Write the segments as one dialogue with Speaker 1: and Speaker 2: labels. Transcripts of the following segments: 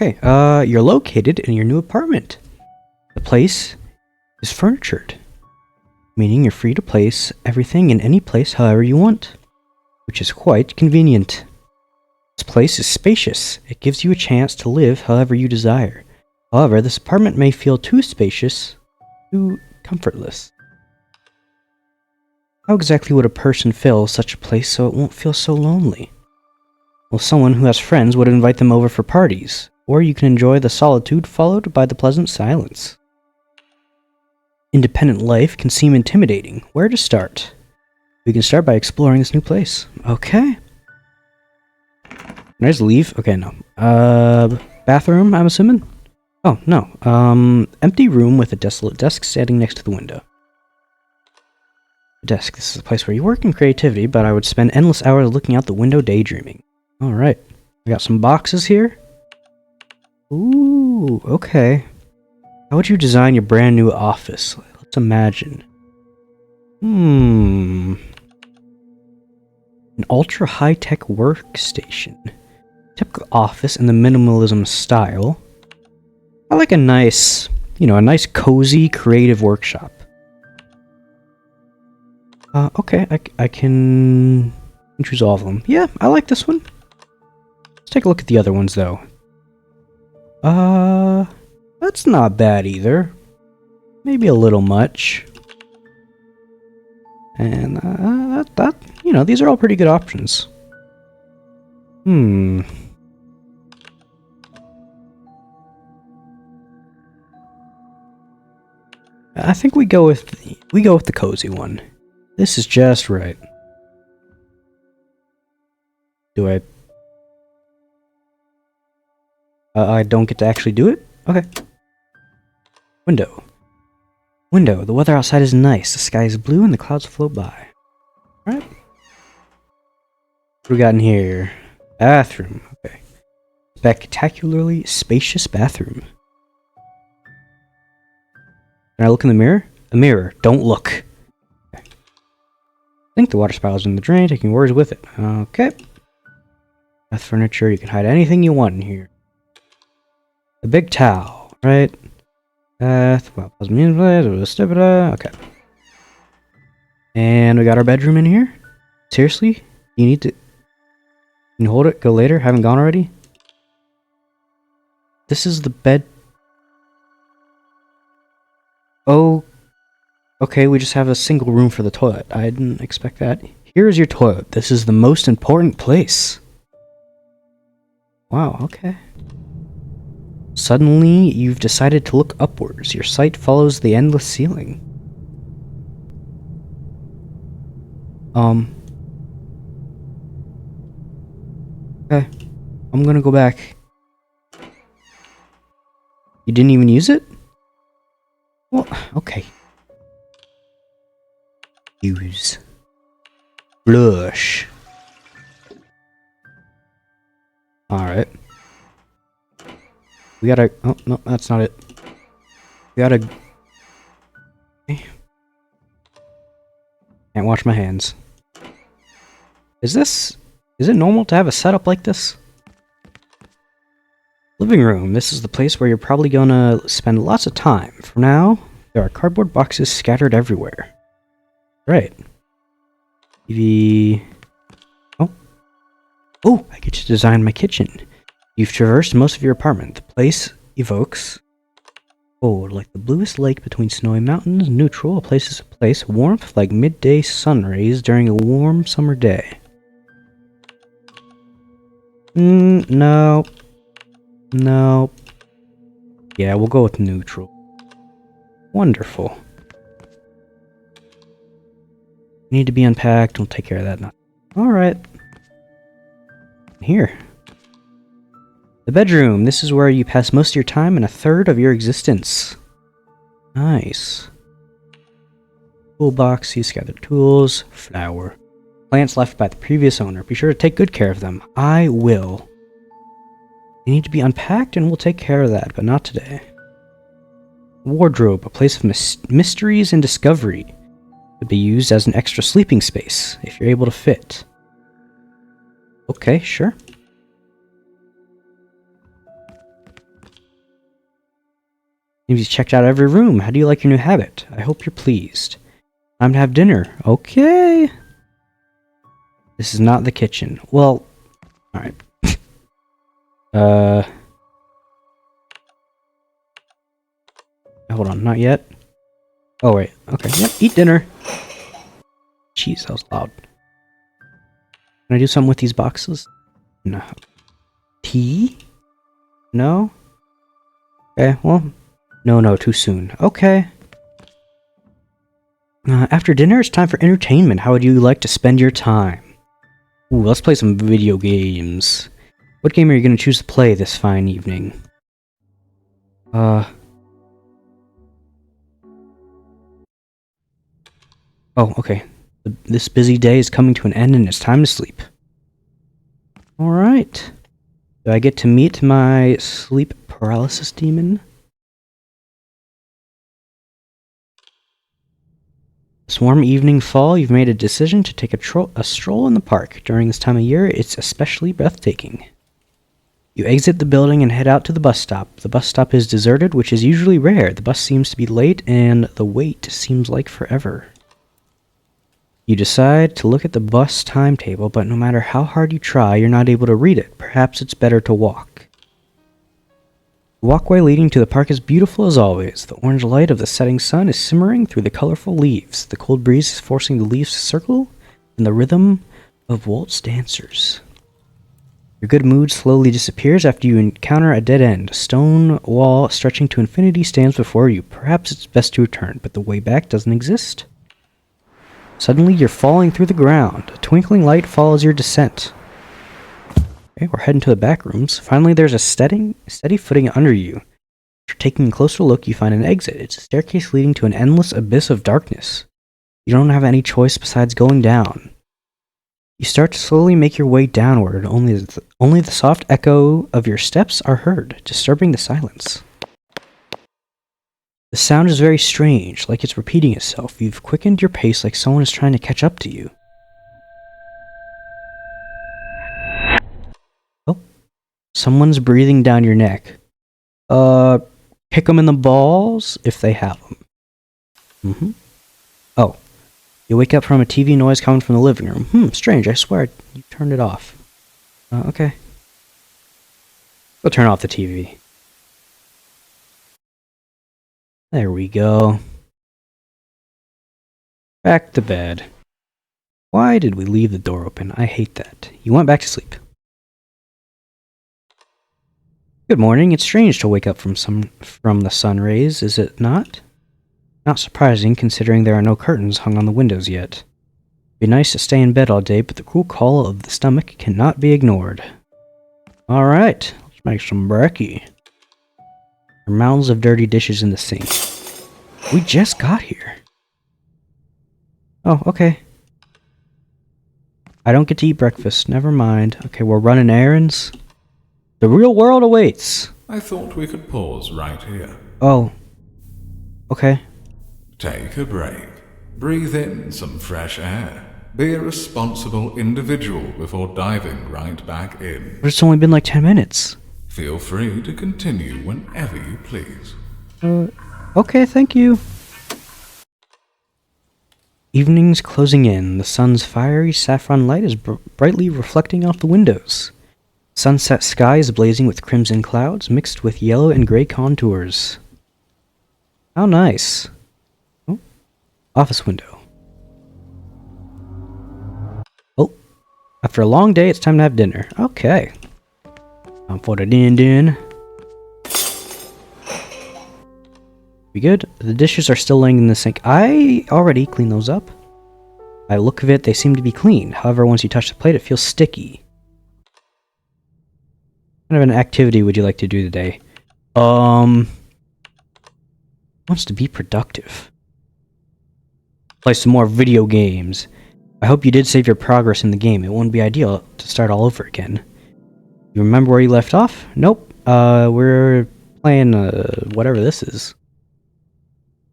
Speaker 1: Okay, you're located in your new apartment. The place is furnitured, meaning you're free to place everything in any place however you want, which is quite convenient. This place is spacious. It gives you a chance to live however you desire. However, this apartment may feel too spacious, too comfortless. How exactly would a person fill such a place so it won't feel so lonely? Well, someone who has friends would invite them over for parties, or you can enjoy the solitude followed by the pleasant silence. Independent life can seem intimidating. Where to start? We can start by exploring this new place. Okay. Can I just leave? Okay, no. Bathroom, I'm assuming? Oh, no. Empty room with a desolate desk standing next to the window. Desk. This is a place where you work in creativity, but I would spend endless hours looking out the window daydreaming. Alright. We got some boxes here. Ooh, okay. How would you design your brand new office? Let's imagine. An ultra high-tech workstation. Typical office in the minimalism style. I like a nice, a nice cozy creative workshop. Okay, I can choose all of them. Yeah, I like this one. Let's take a look at the other ones, though. That's not bad either. Maybe a little much. And, these are all pretty good options. I think we go with the cozy one. This is just right. Do I don't get to actually do it? Okay. Window. Window. The weather outside is nice. The sky is blue and the clouds float by. Alright. What do we got in here? Bathroom. Okay. Spectacularly spacious bathroom. Can I look in the mirror? A mirror. Don't look. Okay. I think the water spouts in the drain, taking words with it. Okay. Bath furniture. You can hide anything you want in here. A big towel, right? Bath. Okay. And we got our bedroom in here. Seriously? You need to... Can you hold it? Go later? Haven't gone already? This is the bed... Oh... Okay, we just have a single room for the toilet. I didn't expect that. Here is your toilet. This is the most important place. Wow, okay. Suddenly, you've decided to look upwards. Your sight follows the endless ceiling. Okay. I'm gonna go back. You didn't even use it? Well, okay. Use. Flush. Alright. We gotta... Oh, no, that's not it. We gotta... Okay. Can't wash my hands. Is it normal to have a setup like this? Living room. This is the place where you're probably gonna spend lots of time. For now, there are cardboard boxes scattered everywhere. Right. TV... Oh, I get to design my kitchen. You've traversed most of your apartment. The place evokes... Oh, like the bluest lake between snowy mountains, neutral, a place, warmth like midday sun rays during a warm summer day. No. No. Yeah, we'll go with neutral. Wonderful. Need to be unpacked. We'll take care of that now. Alright. Here. The bedroom. This is where you pass most of your time and a third of your existence. Nice. Toolbox. You gather tools. Flower. Plants left by the previous owner. Be sure to take good care of them. I will. They need to be unpacked and we'll take care of that, but not today. Wardrobe. A place of mysteries and discovery. Could be used as an extra sleeping space if you're able to fit. Okay, sure. You've checked out every room. How do you like your new habit? I hope you're pleased. Time to have dinner. Okay. This is not the kitchen. Well, alright. Hold on, not yet. Oh, wait. Okay, yep, eat dinner. Jeez, that was loud. Can I do something with these boxes? No. Tea? No? Okay, well, no, too soon. Okay. After dinner, it's time for entertainment. How would you like to spend your time? Ooh, let's play some video games. What game are you going to choose to play this fine evening? Oh, okay. This busy day is coming to an end and it's time to sleep. Alright. Do I get to meet my sleep paralysis demon? This warm evening fall, you've made a decision to take a stroll in the park. During this time of year, it's especially breathtaking. You exit the building and head out to the bus stop. The bus stop is deserted, which is usually rare. The bus seems to be late, and the wait seems like forever. You decide to look at the bus timetable, but no matter how hard you try, you're not able to read it. Perhaps it's better to walk. The walkway leading to the park is beautiful as always. The orange light of the setting sun is simmering through the colorful leaves. The cold breeze is forcing the leaves to circle in the rhythm of waltz dancers. Your good mood slowly disappears after you encounter a dead end. A stone wall stretching to infinity stands before you. Perhaps it's best to return, but the way back doesn't exist. Suddenly, you're falling through the ground. A twinkling light follows your descent. Okay, we're heading to the back rooms. Finally, there's a steady footing under you. After taking a closer look, you find an exit. It's a staircase leading to an endless abyss of darkness. You don't have any choice besides going down. You start to slowly make your way downward. Only the soft echo of your steps are heard, disturbing the silence. The sound is very strange, like it's repeating itself. You've quickened your pace like someone is trying to catch up to you. Oh, someone's breathing down your neck. Kick them in the balls if they have them. Oh, you wake up from a TV noise coming from the living room. Strange, I swear you turned it off. Okay. Go turn off the TV. There we go. Back to bed. Why did we leave the door open? I hate that. You went back to sleep. Good morning. It's strange to wake up from the sun rays, is it not? Not surprising, considering there are no curtains hung on the windows yet. It'd be nice to stay in bed all day, but the cool call of the stomach cannot be ignored. Alright, let's make some brekkie. There are mounds of dirty dishes in the sink. We just got here. Oh, okay. I don't get to eat breakfast. Never mind. Okay, we're running errands. The real world awaits.
Speaker 2: I thought we could pause right here.
Speaker 1: Oh. Okay.
Speaker 2: Take a break. Breathe in some fresh air. Be a responsible individual before diving right back in.
Speaker 1: But it's only been like 10 minutes.
Speaker 2: Feel free to continue whenever you please.
Speaker 1: Okay, thank you. Evening's closing in. The sun's fiery saffron light is brightly reflecting off the windows. Sunset sky is blazing with crimson clouds mixed with yellow and gray contours. How nice. Oh, office window. Oh, after a long day, it's time to have dinner. Okay. Time for the din. We good? The dishes are still laying in the sink. I already cleaned those up. By the look of it, they seem to be clean. However, once you touch the plate, it feels sticky. What kind of an activity would you like to do today? Wants to be productive. Play some more video games. I hope you did save your progress in the game. It wouldn't be ideal to start all over again. You remember where you left off? Nope. We're playing, whatever this is.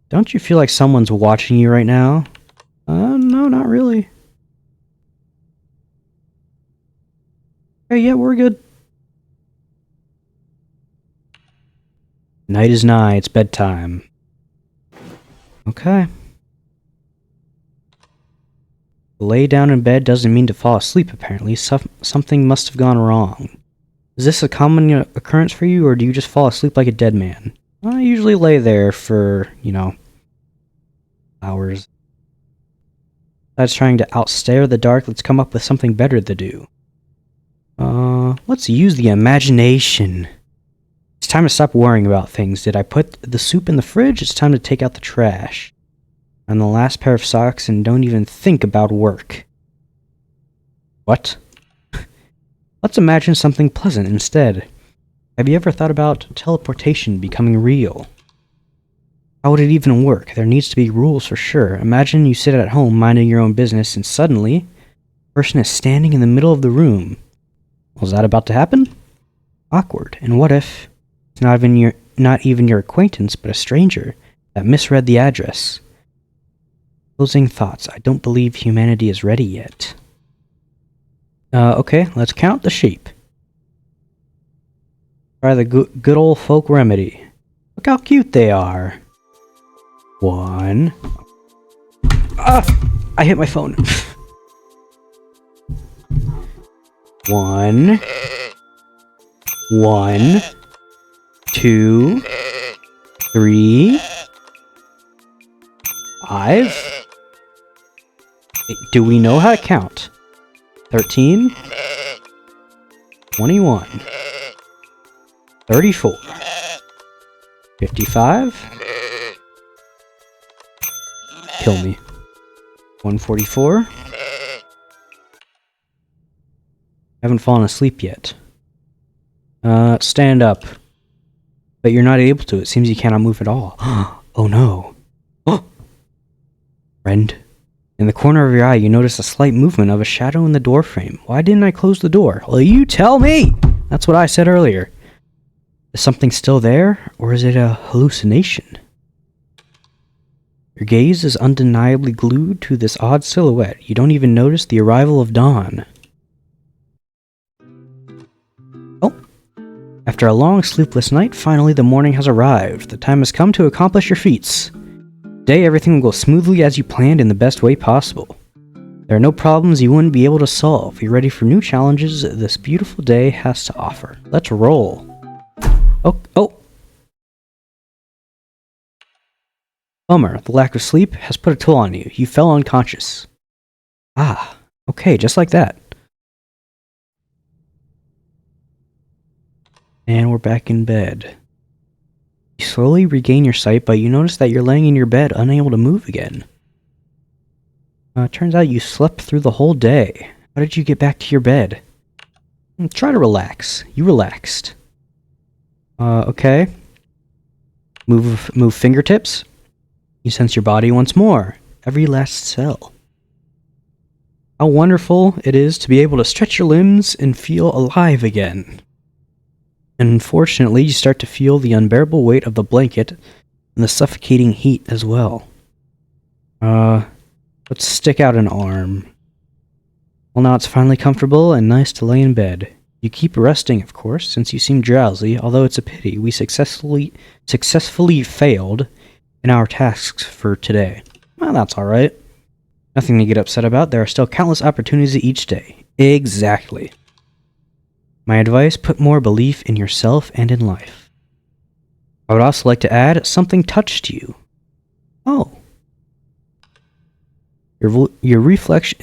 Speaker 1: Don't you feel like someone's watching you right now? No, not really. Okay, yeah, we're good. Night is nigh, it's bedtime. Okay. Lay down in bed doesn't mean to fall asleep, apparently. Something must have gone wrong. Is this a common occurrence for you, or do you just fall asleep like a dead man? I usually lay there for, hours. Besides trying to outstare the dark, let's come up with something better to do. Let's use the imagination. It's time to stop worrying about things. Did I put the soup in the fridge? It's time to take out the trash. And the last pair of socks, and don't even think about work. What? Let's imagine something pleasant instead. Have you ever thought about teleportation becoming real? How would it even work? There needs to be rules for sure. Imagine you sit at home minding your own business, and suddenly, a person is standing in the middle of the room. Was that about to happen? Awkward. And what if it's not even your acquaintance, but a stranger that misread the address? Closing thoughts. I don't believe humanity is ready yet. Okay, let's count the sheep. Try the good old folk remedy. Look how cute they are. 1. I hit my phone. 1. 1. 2. 3. 5. Do we know how to count? 13. 21. 34. 55. Kill me. 144. Haven't fallen asleep yet. Stand up. But you're not able to. It seems you cannot move at all. Oh no. Friend. In the corner of your eye, you notice a slight movement of a shadow in the door frame. Why didn't I close the door? Well, you tell me! That's what I said earlier. Is something still there, or is it a hallucination? Your gaze is undeniably glued to this odd silhouette. You don't even notice the arrival of dawn. Oh. After a long sleepless night, finally the morning has arrived. The time has come to accomplish your feats. Today, everything will go smoothly as you planned in the best way possible. There are no problems you wouldn't be able to solve. You're ready for new challenges this beautiful day has to offer. Let's roll. Oh. Bummer, the lack of sleep has put a toll on you. You fell unconscious. Ah, okay, just like that. And we're back in bed. You slowly regain your sight, but you notice that you're laying in your bed, unable to move again. Turns out you slept through the whole day. How did you get back to your bed? Try to relax. You relaxed. Okay. Move fingertips. You sense your body once more. Every last cell. How wonderful it is to be able to stretch your limbs and feel alive again. Unfortunately, you start to feel the unbearable weight of the blanket and the suffocating heat as well. Let's stick out an arm. Well, now it's finally comfortable and nice to lay in bed. You keep resting, of course, since you seem drowsy, although it's a pity we successfully failed in our tasks for today. Well, that's alright. Nothing to get upset about. There are still countless opportunities each day. Exactly. My advice, put more belief in yourself and in life. I would also like to add, something touched you. Oh. Your reflex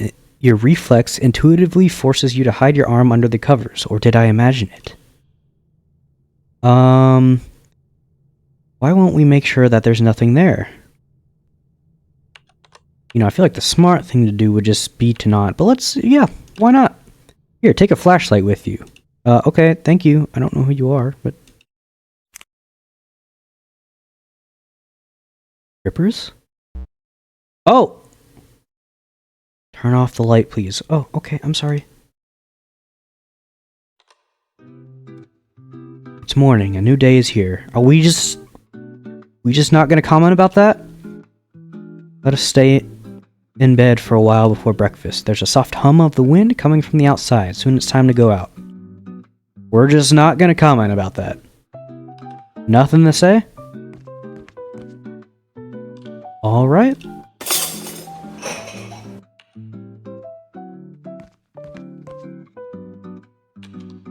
Speaker 1: intuitively forces you to hide your arm under the covers, or did I imagine it? Why won't we make sure that there's nothing there? I feel like the smart thing to do would just be to not, but yeah, why not? Here, take a flashlight with you. Okay, thank you. I don't know who you are, but... Rippers? Oh! Turn off the light, please. Oh, okay, I'm sorry. It's morning, a new day is here. Are we just not gonna comment about that? Let us stay in bed for a while before breakfast. There's a soft hum of the wind coming from the outside. Soon it's time to go out. We're just not gonna comment about that. Nothing to say? Alright.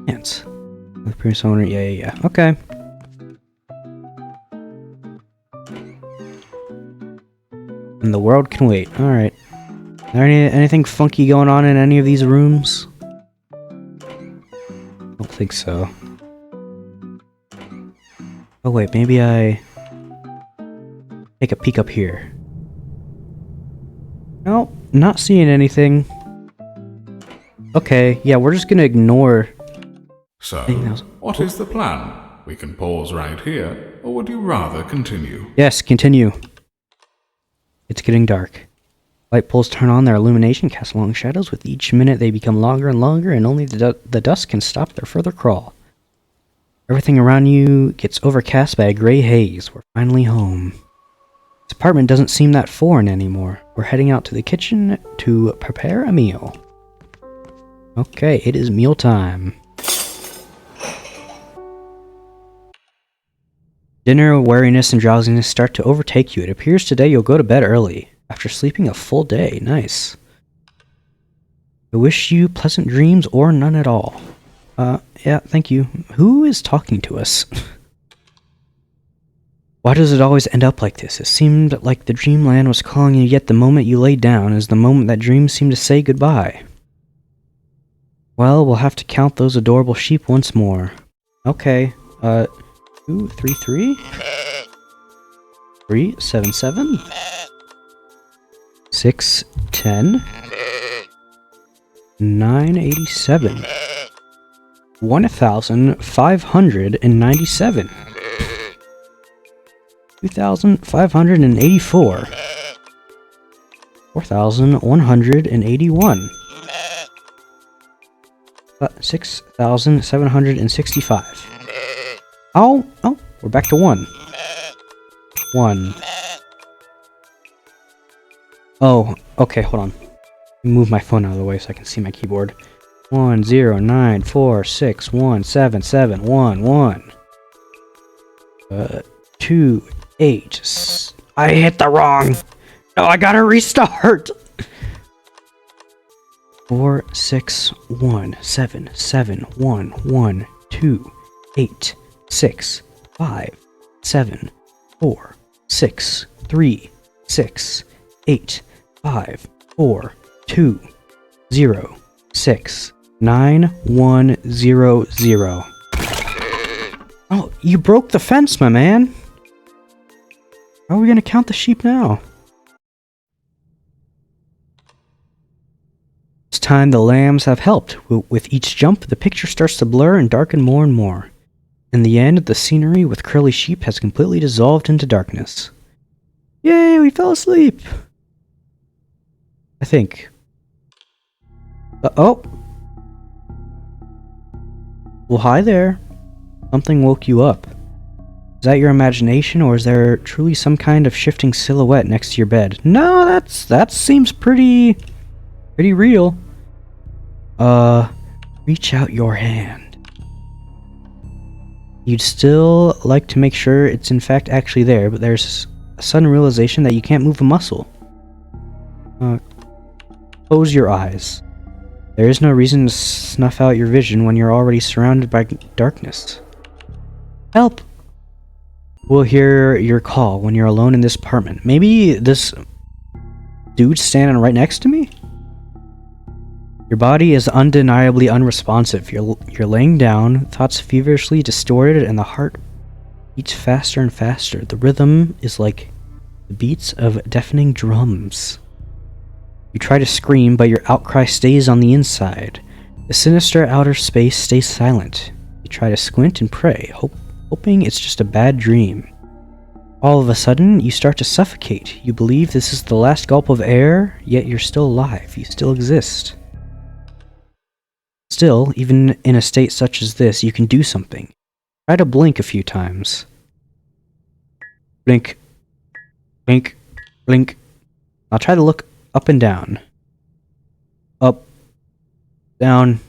Speaker 1: Ants. The previous owner, yeah. Okay. And the world can wait. Alright. Is there anything funky going on in any of these rooms? I don't think so. Oh wait, maybe I take a peek up here. No, not seeing anything. Okay, yeah, we're just gonna ignore.
Speaker 2: So, what is the plan? We can pause right here, or would you rather continue?
Speaker 1: Yes, continue. It's getting dark. Light poles turn on, their illumination casts long shadows. With each minute they become longer and longer, and only the dusk can stop their further crawl. Everything around you gets overcast by a gray haze. We're finally home. This apartment doesn't seem that foreign anymore. We're heading out to the kitchen to prepare a meal. Okay, it is meal time. Dinner, weariness, and drowsiness start to overtake you. It appears today you'll go to bed early, after sleeping a full day. Nice. I wish you pleasant dreams or none at all. Yeah, thank you. Who is talking to us? Why does it always end up like this? It seemed like the dreamland was calling you, yet the moment you lay down is the moment that dreams seem to say goodbye. Well, we'll have to count those adorable sheep once more. Okay, 2, 3, 3? 3, 7, 7? 6, 10? 987. 1,597. 2,584. 4,181. 6,765. Oh, we're back to 1. 1. Oh, okay, hold on. Move my phone out of the way so I can see my keyboard. 1 0 9 4 6 1 7 7 1 1. 2 8. I hit the wrong. No, I gotta restart. 4 6 1 7 7 1 1 2 8 6 5 7 4 6 3 6 8 5 4 2 0 6 9 1 0 0. Oh, you broke the fence, my man. How are we gonna count the sheep now? This time the lambs have helped. With each jump, the picture starts to blur and darken more and more. In the end, the scenery with curly sheep has completely dissolved into darkness. Yay, we fell asleep! I think. Oh! Well, hi there. Something woke you up. Is that your imagination, or is there truly some kind of shifting silhouette next to your bed? No, that seems pretty real. Reach out your hand. You'd still like to make sure it's in fact actually there, but there's a sudden realization that you can't move a muscle. Close your eyes. There is no reason to snuff out your vision when you're already surrounded by darkness. Help! We'll hear your call when you're alone in this apartment. Maybe this dude's standing right next to me? Your body is undeniably unresponsive. You're laying down, thoughts feverishly distorted, and the heart beats faster and faster. The rhythm is like the beats of deafening drums. You try to scream, but your outcry stays on the inside. The sinister outer space stays silent. You try to squint and pray, hoping it's just a bad dream. All of a sudden, you start to suffocate. You believe this is the last gulp of air, yet you're still alive. You still exist. Still, even in a state such as this, you can do something. Try to blink a few times. Blink. Blink. Blink. I'll try to look up and down. Up. Down.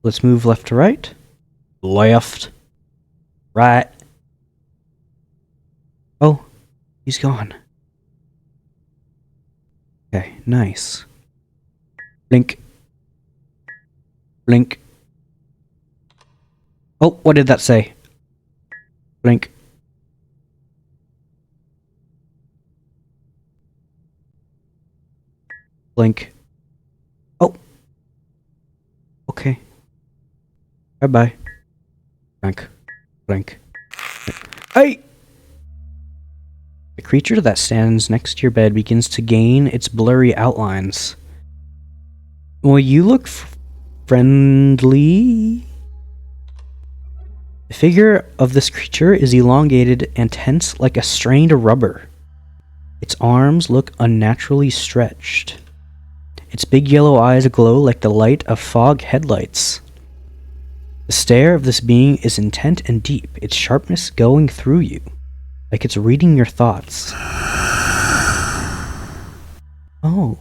Speaker 1: Let's move left to right. Left. Right. Oh, he's gone. Okay, nice. Blink. Blink. Oh, what did that say? Blink. Blink. Oh. Okay. Bye-bye. Blink. Blink. Hey! The creature that stands next to your bed begins to gain its blurry outlines. Well, you look friendly. The figure of this creature is elongated and tense like a strained rubber. Its arms look unnaturally stretched. Its big yellow eyes glow like the light of fog headlights. The stare of this being is intent and deep, its sharpness going through you, like it's reading your thoughts. Oh.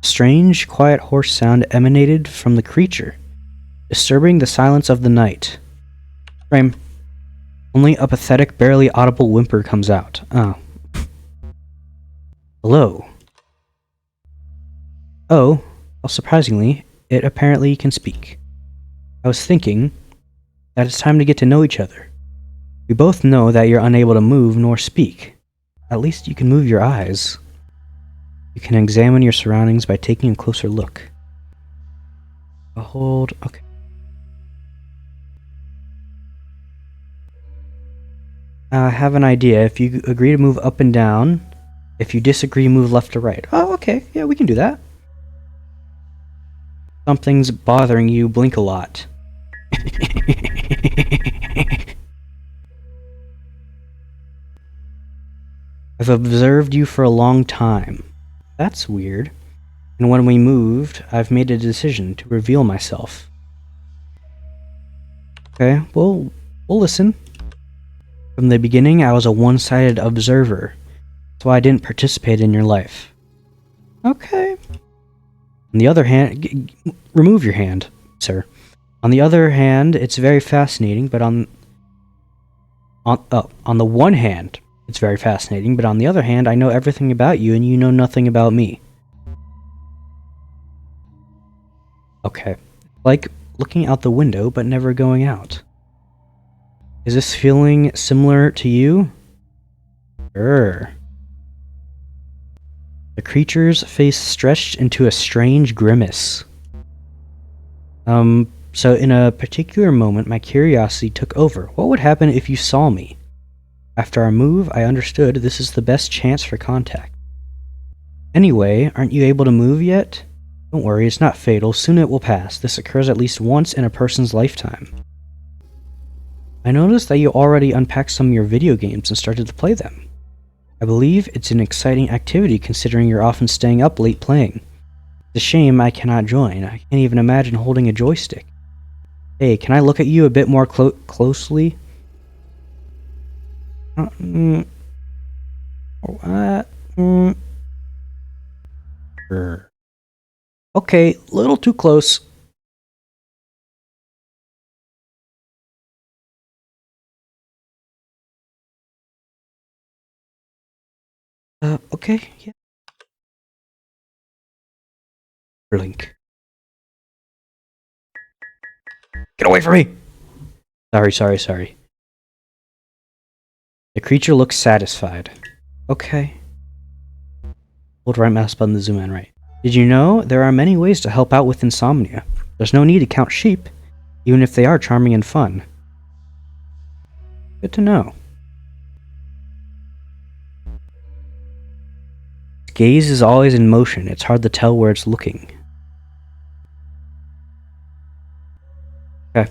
Speaker 1: Strange, quiet hoarse sound emanated from the creature, disturbing the silence of the night. Frame. Only a pathetic, barely audible whimper comes out. Oh. Hello. Oh, well, surprisingly, it apparently can speak. I was thinking that it's time to get to know each other. We both know that you're unable to move nor speak. At least you can move your eyes. You can examine your surroundings by taking a closer look. Behold, okay. I have an idea. If you agree to move up and down, if you disagree, move left to right. Oh, okay. Yeah, we can do that. Something's bothering you, blink a lot. I've observed you for a long time. That's weird. And when we moved, I've made a decision to reveal myself. Okay, well, we'll listen. From the beginning, I was a one-sided observer, so I didn't participate in your life. Okay. On the other hand, remove your hand, sir. On the other hand, it's very fascinating, but on the one hand, it's very fascinating, but on the other hand, I know everything about you and you know nothing about me. Okay. Like looking out the window, but never going out. Is this feeling similar to you? Sure. The creature's face stretched into a strange grimace. So in a particular moment, my curiosity took over. What would happen if you saw me? After our move, I understood this is the best chance for contact. Anyway, aren't you able to move yet? Don't worry, it's not fatal. Soon it will pass. This occurs at least once in a person's lifetime. I noticed that you already unpacked some of your video games and started to play them. I believe it's an exciting activity considering you're often staying up late playing. It's a shame I cannot join. I can't even imagine holding a joystick. Hey, can I look at you a bit more closely? Okay, little too close. Okay, yeah. Blink. Get away from me! Sorry. The creature looks satisfied. Okay. Hold right mouse button to zoom in, right. Did you know there are many ways to help out with insomnia? There's no need to count sheep, even if they are charming and fun. Good to know. Its gaze is always in motion. It's hard to tell where it's looking. Okay.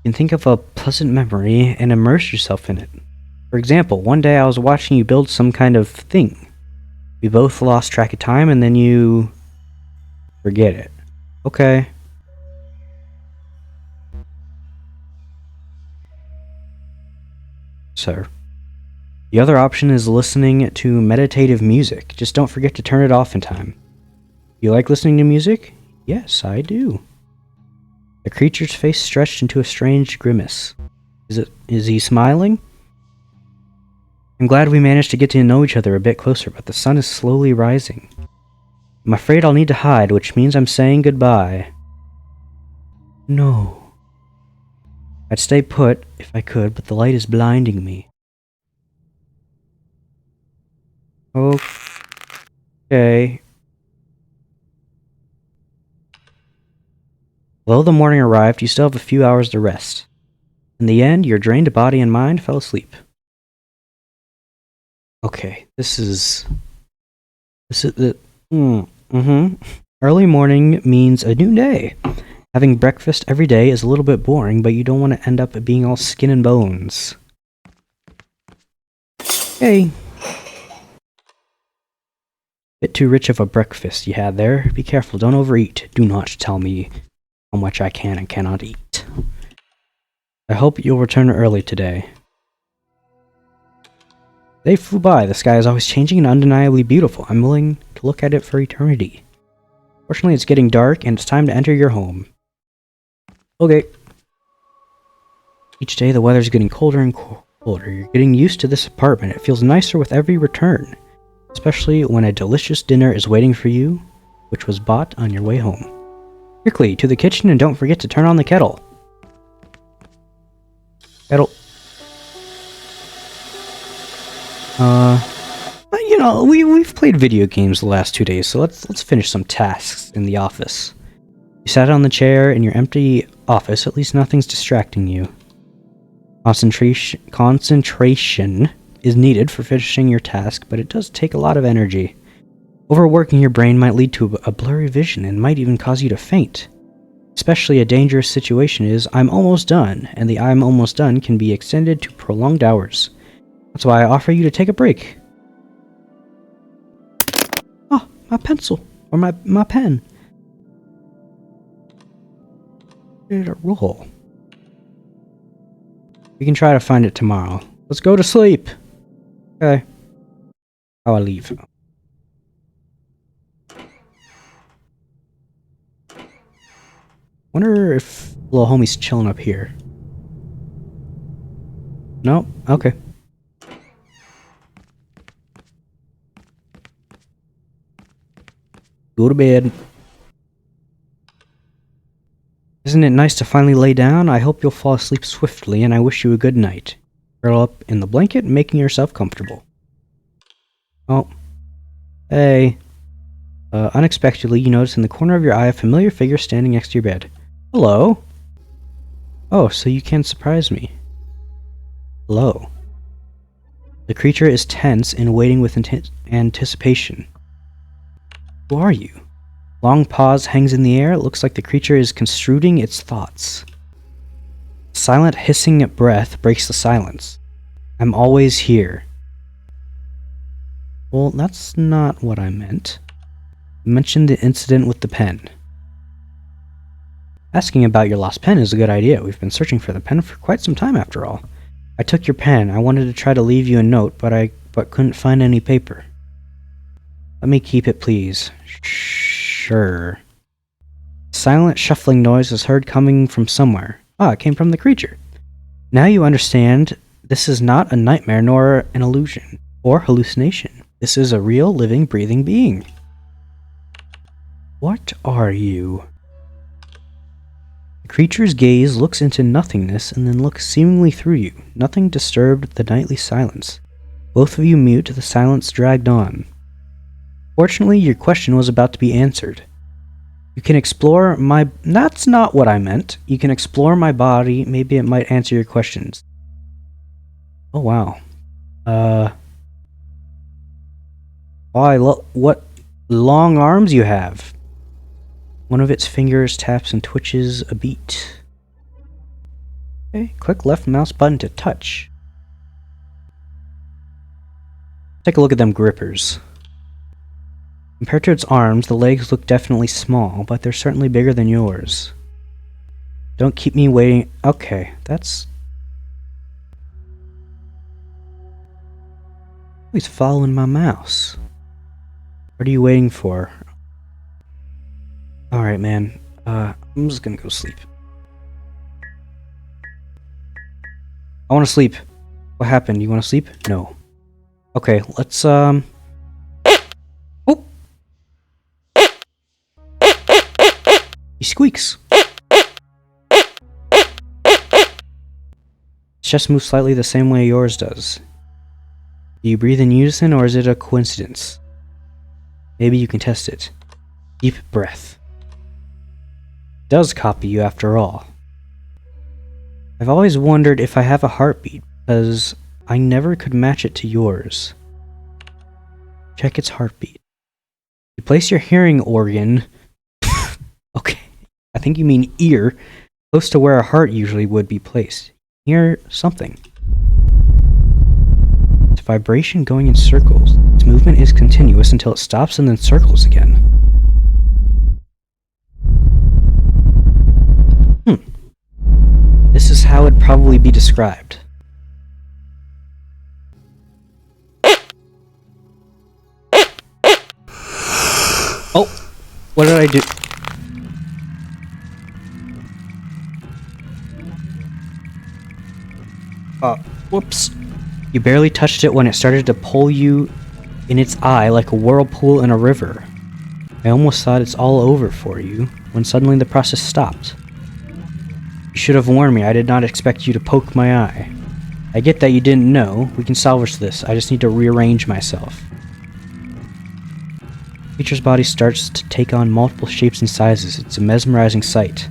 Speaker 1: You can think of a pleasant memory and immerse yourself in it. For example, one day I was watching you build some kind of thing. We both lost track of time and then you... forget it. Okay. Sir. The other option is listening to meditative music. Just don't forget to turn it off in time. You like listening to music? Yes, I do. The creature's face stretched into a strange grimace. Is he smiling? I'm glad we managed to get to know each other a bit closer, but the sun is slowly rising. I'm afraid I'll need to hide, which means I'm saying goodbye. No. I'd stay put if I could, but the light is blinding me. Okay. Although the morning arrived, you still have a few hours to rest. In the end, your drained body and mind fell asleep. Okay, this is the... Early morning means a new day. Having breakfast every day is a little bit boring, but you don't want to end up being all skin and bones. Hey. Bit too rich of a breakfast you had there. Be careful, don't overeat. Do not tell me how much I can and cannot eat. I hope you'll return early today. They flew by. The sky is always changing and undeniably beautiful. I'm willing to look at it for eternity. Fortunately, it's getting dark and it's time to enter your home. Okay. Each day the weather's getting colder and colder. You're getting used to this apartment. It feels nicer with every return. Especially when a delicious dinner is waiting for you, which was bought on your way home. Quickly, to the kitchen and don't forget to turn on the kettle. Kettle. You know, we've played video games the last 2 days, so let's finish some tasks in the office. You sat on the chair in your empty office, at least nothing's distracting you. Concentration is needed for finishing your task, but it does take a lot of energy. Overworking your brain might lead to a blurry vision and might even cause you to faint. Especially a dangerous situation is, I'm almost done, and the I'm almost done can be extended to prolonged hours. That's why I offer you to take a break. Oh, my pencil. Or my pen. Did it roll? We can try to find it tomorrow. Let's go to sleep. Okay. How I leave. Wonder if little homie's chilling up here. Nope. Okay. Go to bed. Isn't it nice to finally lay down? I hope you'll fall asleep swiftly, and I wish you a good night. Curl up in the blanket, making yourself comfortable. Oh. Hey. Unexpectedly, you notice in the corner of your eye a familiar figure standing next to your bed. Hello? Oh, so you can surprise me. Hello. The creature is tense and waiting with anticipation. Who are you? Long pause hangs in the air. It looks like the creature is construing its thoughts. Silent hissing breath breaks the silence. I'm always here. Well, that's not what I meant. You mentioned the incident with the pen. Asking about your lost pen is a good idea. We've been searching for the pen for quite some time after all. I took your pen. I wanted to try to leave you a note, but couldn't find any paper. Let me keep it, please. Sure. Silent shuffling noise is heard coming from somewhere. Ah, it came from the creature. Now you understand this is not a nightmare nor an illusion or hallucination. This is a real, living, breathing being. What are you? The creature's gaze looks into nothingness and then looks seemingly through you. Nothing disturbed the nightly silence. Both of you mute, the silence dragged on. Fortunately, your question was about to be answered. You can explore my... That's not what I meant. You can explore my body. Maybe it might answer your questions. Oh, wow. Why, what long arms you have. One of its fingers taps and twitches a beat. Okay, click left mouse button to touch. Take a look at them grippers. Compared to its arms, the legs look definitely small, but they're certainly bigger than yours. Don't keep me waiting. Okay, that's... He's following my mouse. What are you waiting for? Alright, man. I'm just gonna go sleep. I wanna sleep. What happened? You wanna sleep? No. Okay, let's, Oh! He squeaks. His chest moves slightly the same way yours does. Do you breathe in unison, or is it a coincidence? Maybe you can test it. Deep breath. It does copy you after all. I've always wondered if I have a heartbeat, because I never could match it to yours. Check its heartbeat. You place your hearing organ... okay, I think you mean ear, close to where a heart usually would be placed. Hear something. It's a vibration going in circles. Its movement is continuous until it stops and then circles again. This is how it'd probably be described. Oh! What did I do? Whoops. You barely touched it when it started to pull you in its eye like a whirlpool in a river. I almost thought it's all over for you, when suddenly the process stopped. You should have warned me. I did not expect you to poke my eye. I get that you didn't know. We can salvage this. I just need to rearrange myself. The creature's body starts to take on multiple shapes and sizes. It's a mesmerizing sight.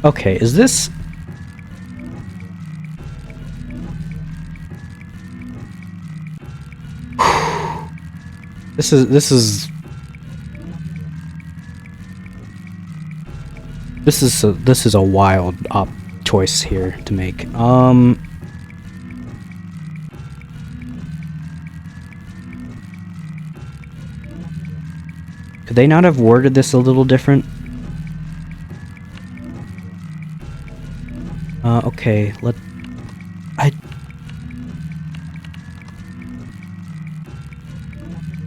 Speaker 1: Okay, is this... This is a wild choice here to make. Could they not have worded this a little different? Okay,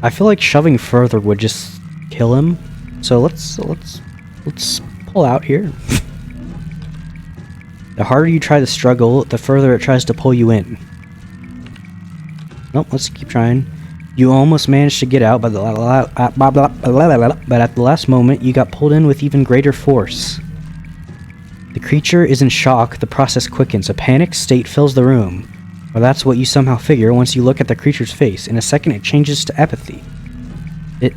Speaker 1: I feel like shoving further would just kill him. So let's pull out here. The harder you try to struggle, the further it tries to pull you in. Nope, let's keep trying. You almost managed to get out, but at the last moment, you got pulled in with even greater force. The creature is in shock. The process quickens. A panicked state fills the room. Or that's what you somehow figure once you look at the creature's face. In a second, it changes to apathy. It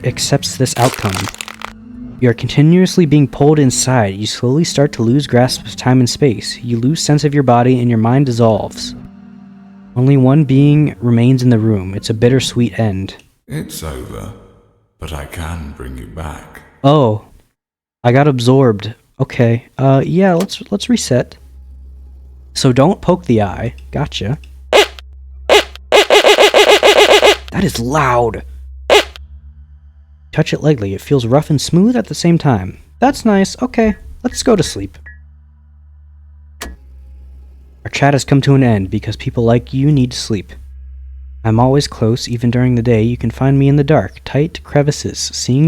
Speaker 1: accepts this outcome. You are continuously being pulled inside. You slowly start to lose grasp of time and space. You lose sense of your body and your mind dissolves. Only one being remains in the room. It's a bittersweet end.
Speaker 2: It's over, but I can bring you back.
Speaker 1: Oh, I got absorbed. Okay, yeah, let's reset. So don't poke the eye. Gotcha. That is loud. Touch it lightly. It feels rough and smooth at the same time. That's nice. Okay, let's go to sleep. Our chat has come to an end because people like you need to sleep. I'm always close, even during the day. You can find me in the dark, tight crevices. See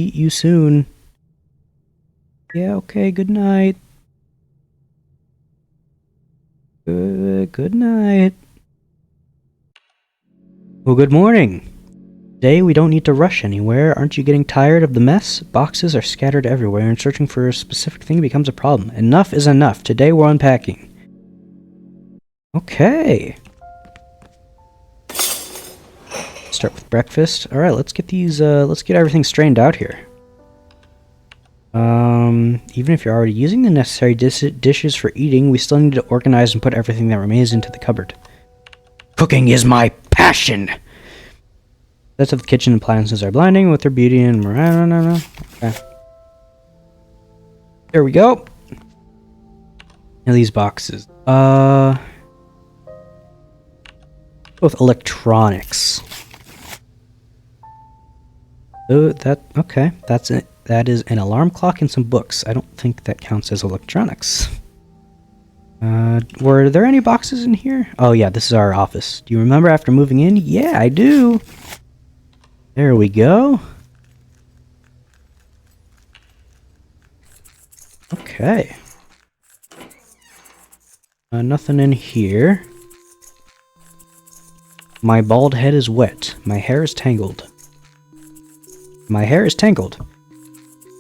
Speaker 1: you soon. Yeah, okay, good night. Good night. Well, good morning. Today we don't need to rush anywhere. Aren't you getting tired of the mess? Boxes are scattered everywhere, and searching for a specific thing becomes a problem. Enough is enough. Today we're unpacking. Okay. Start with breakfast. Alright, let's get these, let's get everything straightened out here. Even if you're already using the necessary dishes for eating, we still need to organize and put everything that remains into the cupboard. Cooking is my passion! Sets of the kitchen appliances are blinding with their beauty and... Okay. There we go. Now these boxes. Both electronics. Oh, okay. That's it. That is an alarm clock and some books. I don't think that counts as electronics. Were there any boxes in here? Oh yeah, this is our office. Do you remember after moving in? Yeah, I do. There we go. Okay. Nothing in here. My bald head is wet. My hair is tangled. My hair is tangled.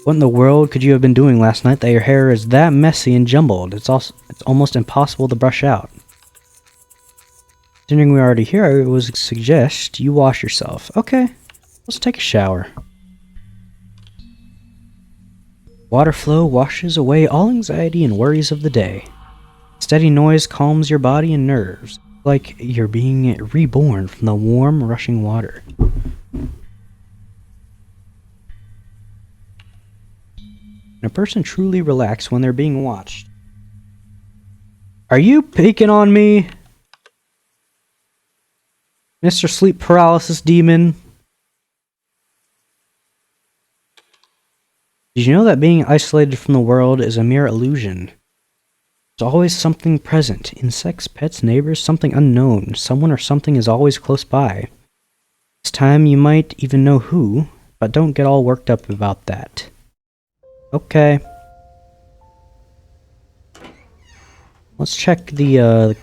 Speaker 1: What in the world could you have been doing last night that your hair is that messy and jumbled? It's almost impossible to brush out. Considering we're already here, I would suggest you wash yourself. Okay, let's take a shower. Water flow washes away all anxiety and worries of the day. Steady noise calms your body and nerves, like you're being reborn from the warm, rushing water. A person truly relaxes when they're being watched. Are you picking on me, Mr. Sleep Paralysis Demon? Did you know that being isolated from the world is a mere illusion? There's always something present. Insects, pets, neighbors, something unknown. Someone or something is always close by. This time you might even know who, but don't get all worked up about that. Okay. Let's check the, Are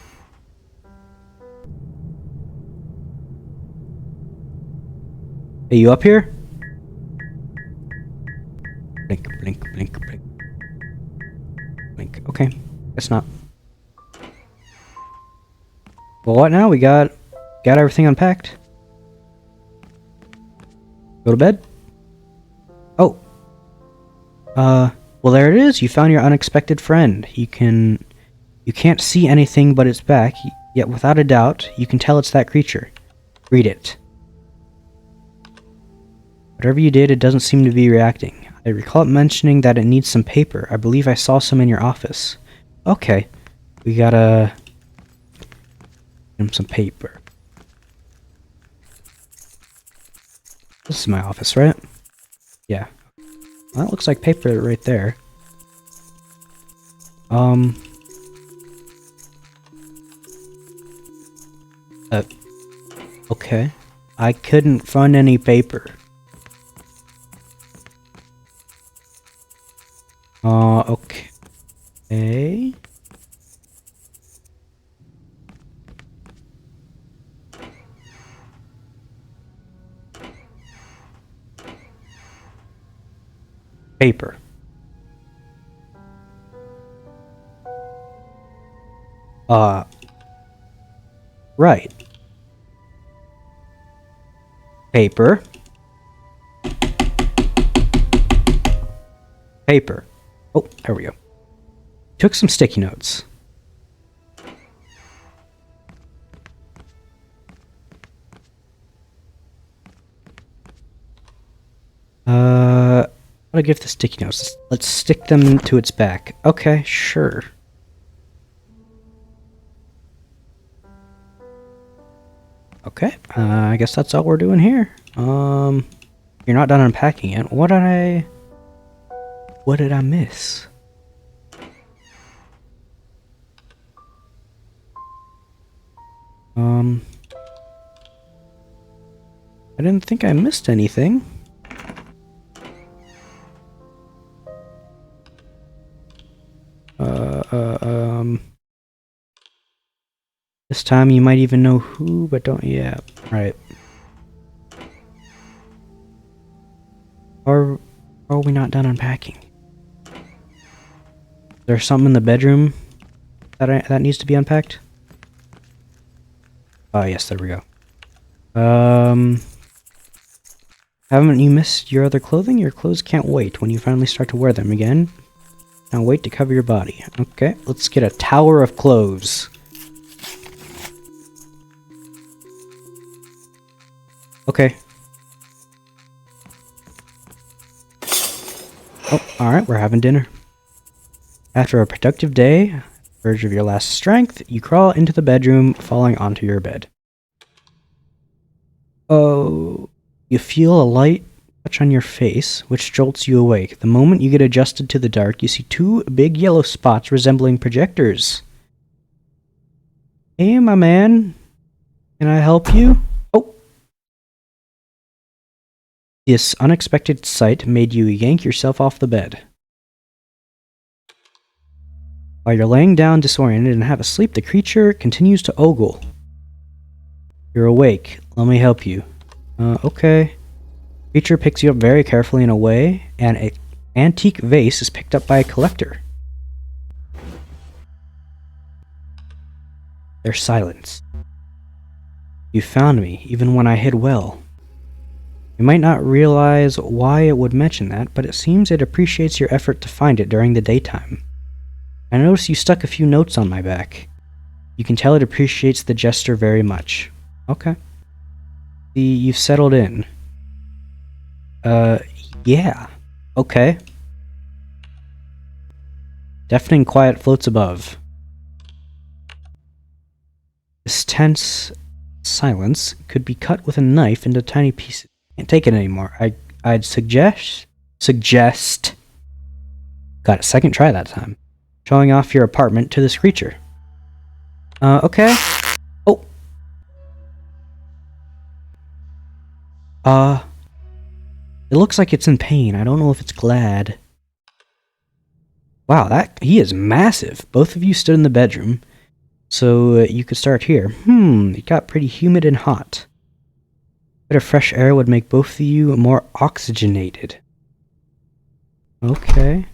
Speaker 1: you up here? Blink, blink, blink, blink. Blink. Okay. Guess not. Well, what now? We got everything unpacked. Go to bed? Oh. Well there it is. You found your unexpected friend. You can't see anything but its back, yet without a doubt, you can tell it's that creature. Read it. Whatever you did, it doesn't seem to be reacting. I recall it mentioning that it needs some paper. I believe I saw some in your office. Okay. We gotta give him some paper. This is my office, right? Yeah. Well, that looks like paper right there. Okay. I couldn't find any paper. Okay. Paper. Right. Paper. Paper. Oh, there we go. Took some sticky notes. How to give the sticky notes? Let's stick them to its back. Okay, sure. Okay, I guess that's all we're doing here. You're not done unpacking yet. What did I miss? I didn't think I missed anything. This time you might even know who, but don't, yeah, right. Or are we not done unpacking? Is there something in the bedroom that needs to be unpacked? Oh, yes, there we go. Haven't you missed your other clothing? Your clothes can't wait when you finally start to wear them again. Now wait to cover your body. Okay, let's get a tower of clothes. Okay. Oh, alright, we're having dinner. After a productive day, verge of your last strength, you crawl into the bedroom, falling onto your bed. Oh, you feel a light touch on your face, which jolts you awake. The moment you get adjusted to the dark, you see two big yellow spots resembling projectors. Hey, my man. Can I help you? Oh. This unexpected sight made you yank yourself off the bed. While you're laying down disoriented and half asleep, the creature continues to ogle. You're awake. Let me help you. Okay. Creature picks you up very carefully and away, and an antique vase is picked up by a collector. There's silence. You found me, even when I hid well. You might not realize why it would mention that, but it seems it appreciates your effort to find it during the daytime. I noticed you stuck a few notes on my back. You can tell it appreciates the gesture very much. Okay. See, you've settled in. Yeah. Okay. Deafening quiet floats above. This tense silence could be cut with a knife into tiny pieces. Can't take it anymore. I'd suggest. Got a second try that time. Showing off your apartment to this creature. Okay. Oh. It looks like it's in pain. I don't know if it's glad. Wow, he is massive. Both of you stood in the bedroom. So you could start here. It got pretty humid and hot. A bit of fresh air would make both of you more oxygenated. Okay.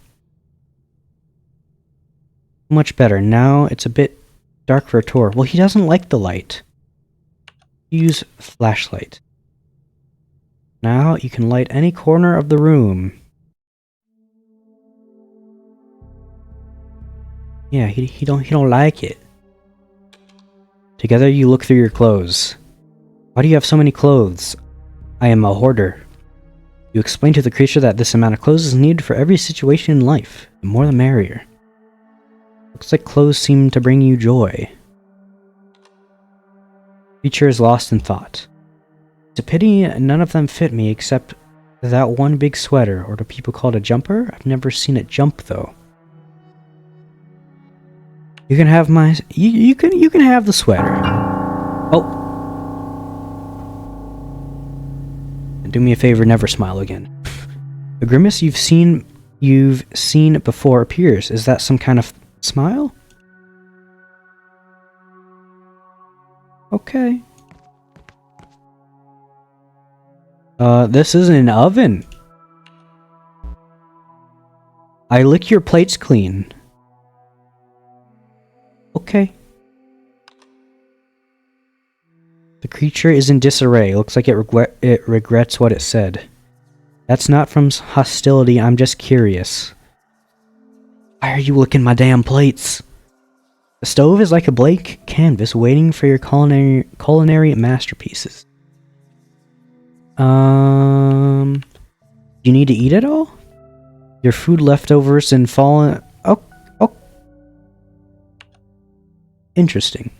Speaker 1: Much better. Now it's a bit dark for a tour. Well, he doesn't like the light. Use flashlight. Now you can light any corner of the room. Yeah, he don't like it. Together you look through your clothes. Why do you have so many clothes? I am a hoarder. You explain to the creature that this amount of clothes is needed for every situation in life. The more the merrier. Looks like clothes seem to bring you joy. Creature is lost in thought. It's a pity none of them fit me except that one big sweater, or do people call it a jumper? I've never seen it jump though. You can have my you can have the sweater. Oh. And do me a favor, never smile again. The grimace you've seen before appears. Is that some kind of smile? Okay. This is an oven. I lick your plates clean. Okay. The creature is in disarray. Looks like it regrets what it said. That's not from hostility, I'm just curious. Why are you licking my damn plates? The stove is like a blank canvas waiting for your culinary masterpieces. You need to eat it all? Your food leftovers and fallen... Oh. Interesting.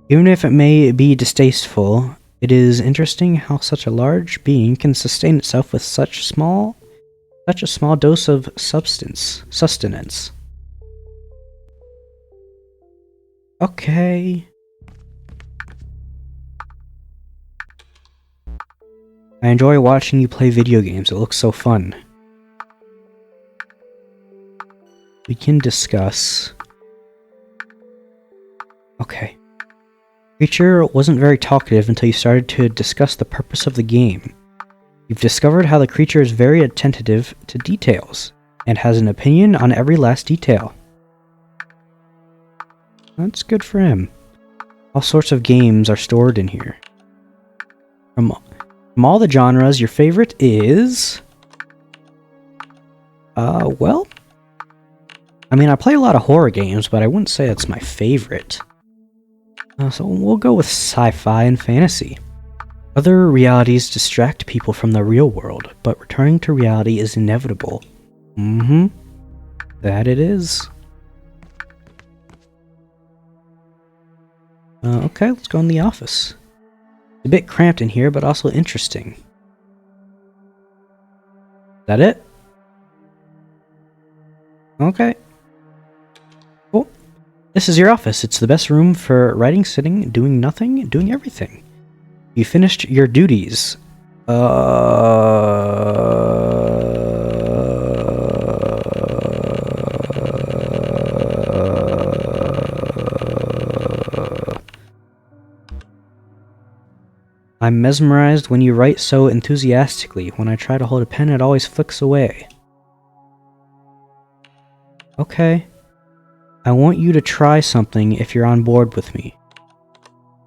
Speaker 1: Even if it may be distasteful, it is interesting how such a large being can sustain itself with such a small dose of sustenance. Okay. I enjoy watching you play video games. It looks so fun. We can discuss. Okay. Creature wasn't very talkative until you started to discuss the purpose of the game. You've discovered how the creature is very attentive to details, and has an opinion on every last detail. That's good for him. All sorts of games are stored in here. From all the genres, your favorite is... well... I mean, I play a lot of horror games, but I wouldn't say it's my favorite. So we'll go with sci-fi and fantasy. Other realities distract people from the real world, but returning to reality is inevitable. That it is. Okay, let's go in the office. It's a bit cramped in here, but also interesting. Is that it? Okay. Cool. This is your office. It's the best room for writing, sitting, doing nothing, doing everything. You finished your duties. I'm mesmerized when you write so enthusiastically. When I try to hold a pen, it always flicks away. Okay. I want you to try something if you're on board with me.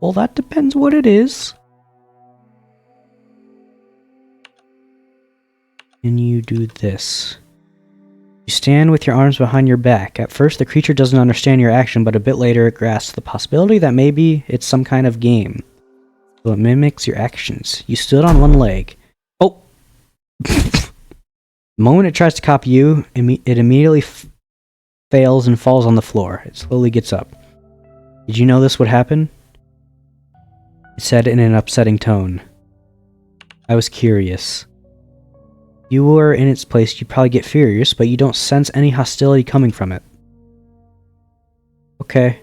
Speaker 1: Well, that depends what it is. Can you do this? You stand with your arms behind your back. At first, the creature doesn't understand your action, but a bit later it grasps the possibility that maybe it's some kind of game. So it mimics your actions. You stood on one leg. Oh! The moment it tries to copy you, it immediately fails and falls on the floor. It slowly gets up. Did you know this would happen? It said in an upsetting tone. I was curious. If you were in its place, you'd probably get furious, but you don't sense any hostility coming from it. Okay.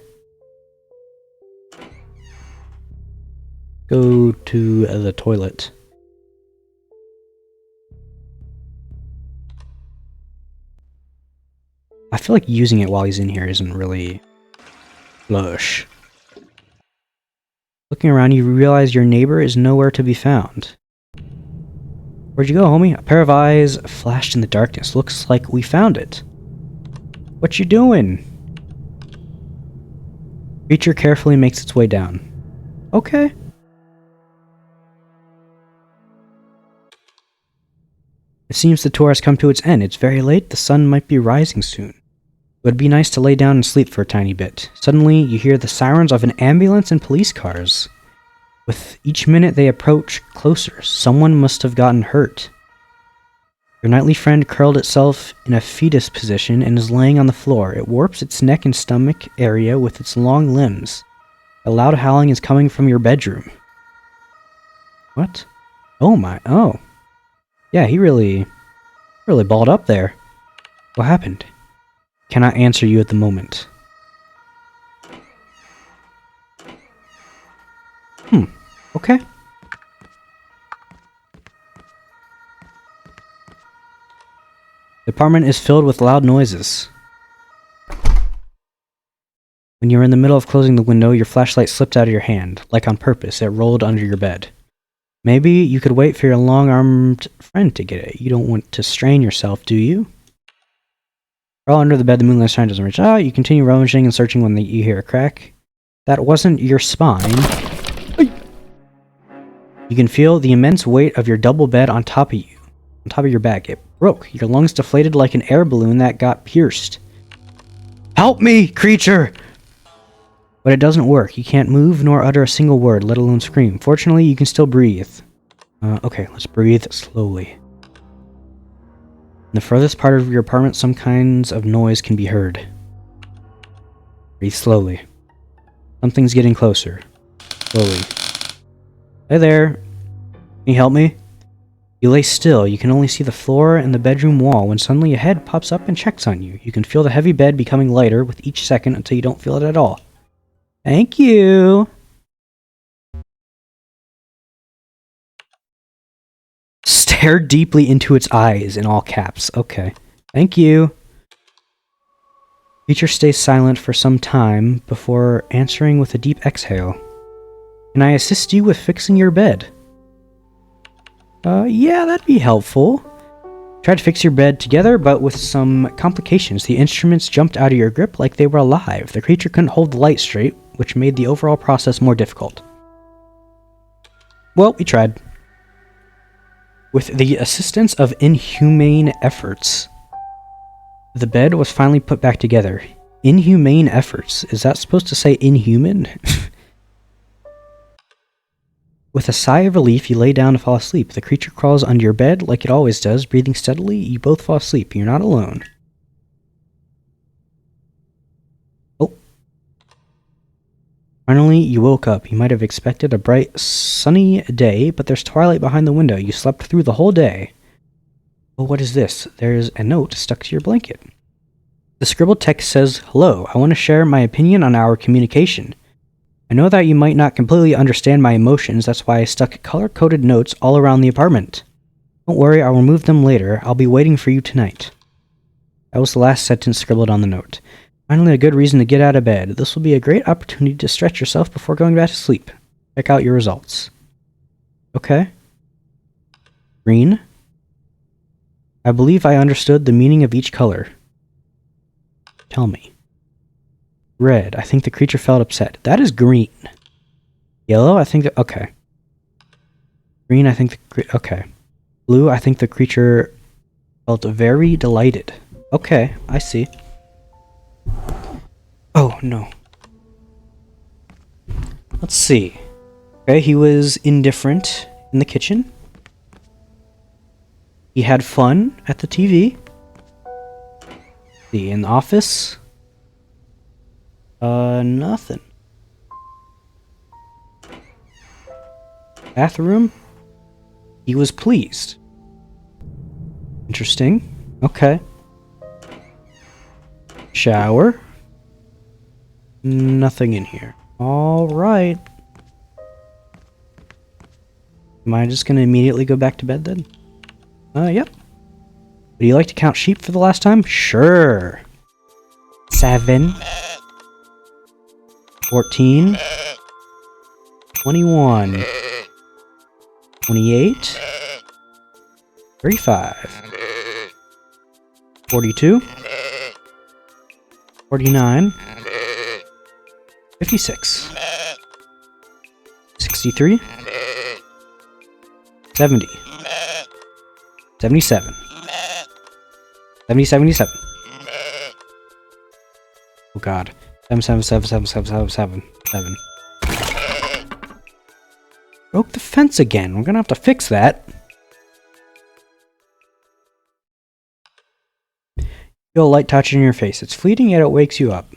Speaker 1: Go to the toilet. I feel like using it while he's in here isn't really lush. Looking around, you realize your neighbor is nowhere to be found. Where'd you go, homie? A pair of eyes flashed in the darkness. Looks like we found it. What you doing? Creature carefully makes its way down. Okay. It seems the tour has come to its end. It's very late. The sun might be rising soon. It would be nice to lay down and sleep for a tiny bit. Suddenly, you hear the sirens of an ambulance and police cars. With each minute they approach closer, someone must have gotten hurt. Your nightly friend curled itself in a fetus position and is laying on the floor. It warps its neck and stomach area with its long limbs. A loud howling is coming from your bedroom. What? Oh my, oh. Yeah, he really balled up there. What happened? Cannot answer you at the moment. Okay. The apartment is filled with loud noises. When you were in the middle of closing the window, your flashlight slipped out of your hand. Like on purpose, it rolled under your bed. Maybe you could wait for your long-armed friend to get it. You don't want to strain yourself, do you? Crawl under the bed, the moonlight shine doesn't reach out. You continue rummaging and searching when you hear a crack. That wasn't your spine. You can feel the immense weight of your double bed on top of you. On top of your back. It broke. Your lungs deflated like an air balloon that got pierced. Help me, creature! But it doesn't work. You can't move nor utter a single word, let alone scream. Fortunately, you can still breathe. Okay, let's breathe slowly. In the furthest part of your apartment, some kinds of noise can be heard. Breathe slowly. Something's getting closer. Slowly. Hey there. Can you help me? You lay still. You can only see the floor and the bedroom wall when suddenly a head pops up and checks on you. You can feel the heavy bed becoming lighter with each second until you don't feel it at all. Thank you. Stare deeply into its eyes in all caps. Okay. Thank you. Creature stays silent for some time before answering with a deep exhale. Can I assist you with fixing your bed? Yeah, that'd be helpful. Tried to fix your bed together, but with some complications. The instruments jumped out of your grip like they were alive. The creature couldn't hold the light straight, which made the overall process more difficult. Well, we tried. With the assistance of inhumane efforts, the bed was finally put back together. Inhumane efforts? Is that supposed to say inhuman? With a sigh of relief, you lay down to fall asleep. The creature crawls under your bed like it always does, breathing steadily. You both fall asleep. You're not alone. Oh. Finally, you woke up. You might have expected a bright, sunny day, but there's twilight behind the window. You slept through the whole day. Well, what is this? There's a note stuck to your blanket. The scribbled text says, "Hello, I want to share my opinion on our communication. I know that you might not completely understand my emotions, that's why I stuck color-coded notes all around the apartment. Don't worry, I'll remove them later. I'll be waiting for you tonight." That was the last sentence scribbled on the note. Finally, a good reason to get out of bed. This will be a great opportunity to stretch yourself before going back to sleep. Check out your results. Okay. Green. I believe I understood the meaning of each color. Tell me. Red. I think the creature felt upset. That is green. Yellow. I think that... Okay. Green. I think the... Okay. Blue. I think the creature felt very delighted. Okay. I see. Oh, no. Let's see. Okay, he was indifferent in the kitchen. He had fun at the TV. See, in the office. Nothing. Bathroom. He was pleased. Interesting. Okay. Shower. Nothing in here. Alright. Am I just gonna immediately go back to bed then? Yep. Would you like to count sheep for the last time? Sure. 7. 14. 21. 28. 35. 42. 49. 56. 63. 70. 77. 77. Oh god. 7. Broke the fence again. We're gonna have to fix that. Feel a light touching your face. It's fleeting, yet it wakes you up.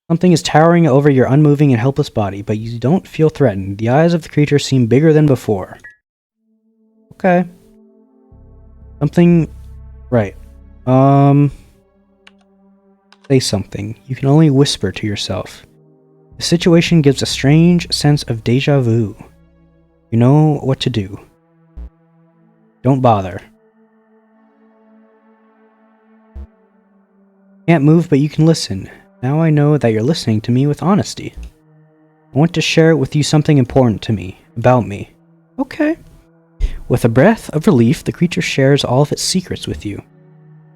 Speaker 1: Something is towering over your unmoving and helpless body, but you don't feel threatened. The eyes of the creature seem bigger than before. Okay. Something... Right. Say something. You can only whisper to yourself. The situation gives a strange sense of deja vu. You know what to do. Don't bother. Can't move, but you can listen. Now I know that you're listening to me with honesty. I want to share with you something important to me, about me. Okay. With a breath of relief, the creature shares all of its secrets with you.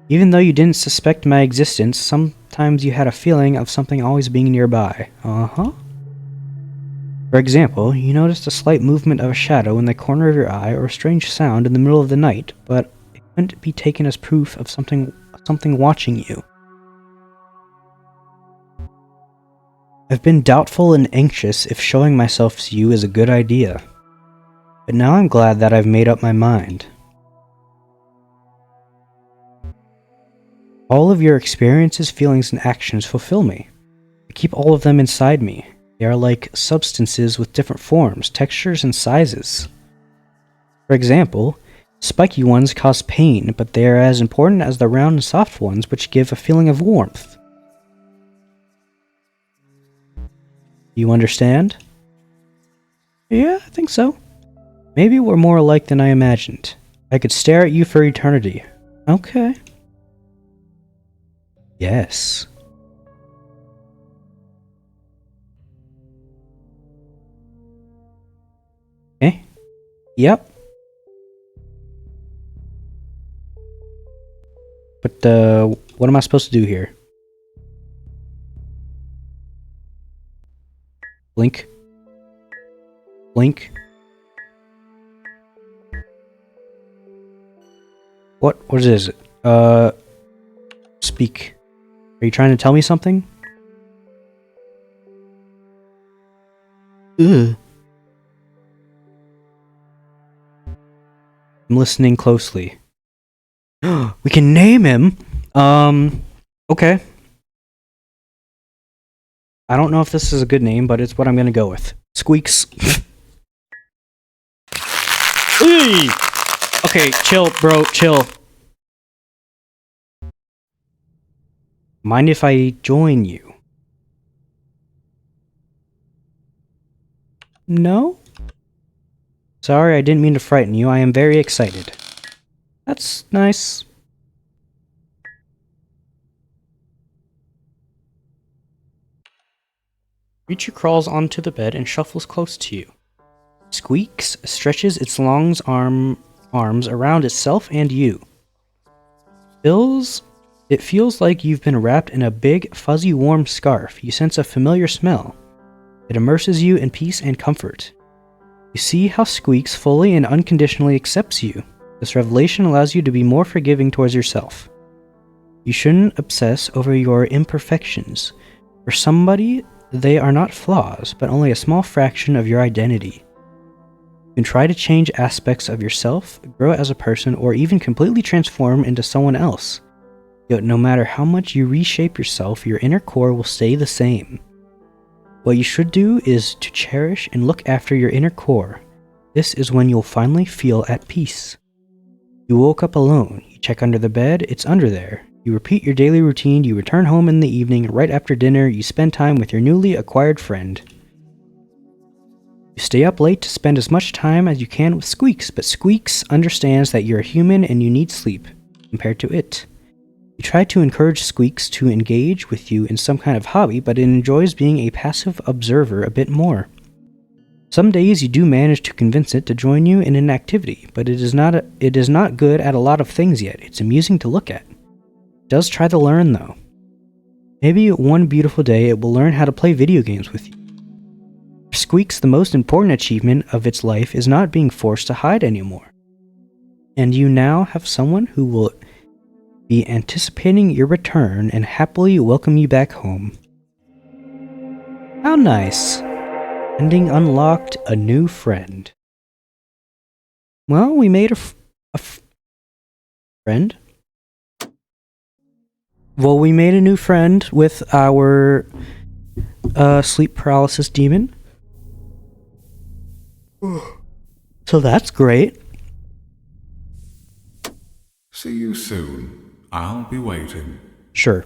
Speaker 1: Even though you didn't suspect my existence, sometimes you had a feeling of something always being nearby. Uh-huh. For example, you noticed a slight movement of a shadow in the corner of your eye or a strange sound in the middle of the night, but it couldn't be taken as proof of something watching you. I've been doubtful and anxious if showing myself to you is a good idea. But now I'm glad that I've made up my mind. All of your experiences, feelings, and actions fulfill me. I keep all of them inside me. They are like substances with different forms, textures, and sizes. For example, spiky ones cause pain, but they are as important as the round and soft ones, which give a feeling of warmth. Do you understand? Yeah, I think so. Maybe we're more alike than I imagined. I could stare at you for eternity. Okay. Yes. Okay. Yep. But, what am I supposed to do here? Blink. Blink. What is it? Speak. Are you trying to tell me something? Ugh. I'm listening closely. We can name him! Okay. I don't know if this is a good name, but it's what I'm gonna go with. Squeaks. Hey! Okay, chill, bro, chill. Mind if I join you? No? Sorry, I didn't mean to frighten you. I am very excited. That's nice. Creature crawls onto the bed and shuffles close to you. Squeaks stretches its long arms around itself and you. It feels like you've been wrapped in a big, fuzzy, warm scarf. You sense a familiar smell. It immerses you in peace and comfort. You see how Squeaks fully and unconditionally accepts you. This revelation allows you to be more forgiving towards yourself. You shouldn't obsess over your imperfections. For somebody, they are not flaws, but only a small fraction of your identity. You can try to change aspects of yourself, grow as a person, or even completely transform into someone else. Yet no matter how much you reshape yourself, your inner core will stay the same. What you should do is to cherish and look after your inner core. This is when you'll finally feel at peace. You woke up alone. You check under the bed, it's under there. You repeat your daily routine, you return home in the evening, right after dinner, you spend time with your newly acquired friend. You stay up late to spend as much time as you can with Squeaks, but Squeaks understands that you're a human and you need sleep, compared to it. You try to encourage Squeaks to engage with you in some kind of hobby, but it enjoys being a passive observer a bit more. Some days you do manage to convince it to join you in an activity, but it is not good at a lot of things yet. It's amusing to look at. It does try to learn though. Maybe one beautiful day it will learn how to play video games with you. For Squeaks, the most important achievement of its life is not being forced to hide anymore. And you now have someone who will be anticipating your return and happily welcome you back home. How nice. Ending unlocked a new friend. Well, we made a friend. Well, we made a new friend with our sleep paralysis demon. So that's great.
Speaker 2: See you soon. I'll be waiting.
Speaker 1: Sure.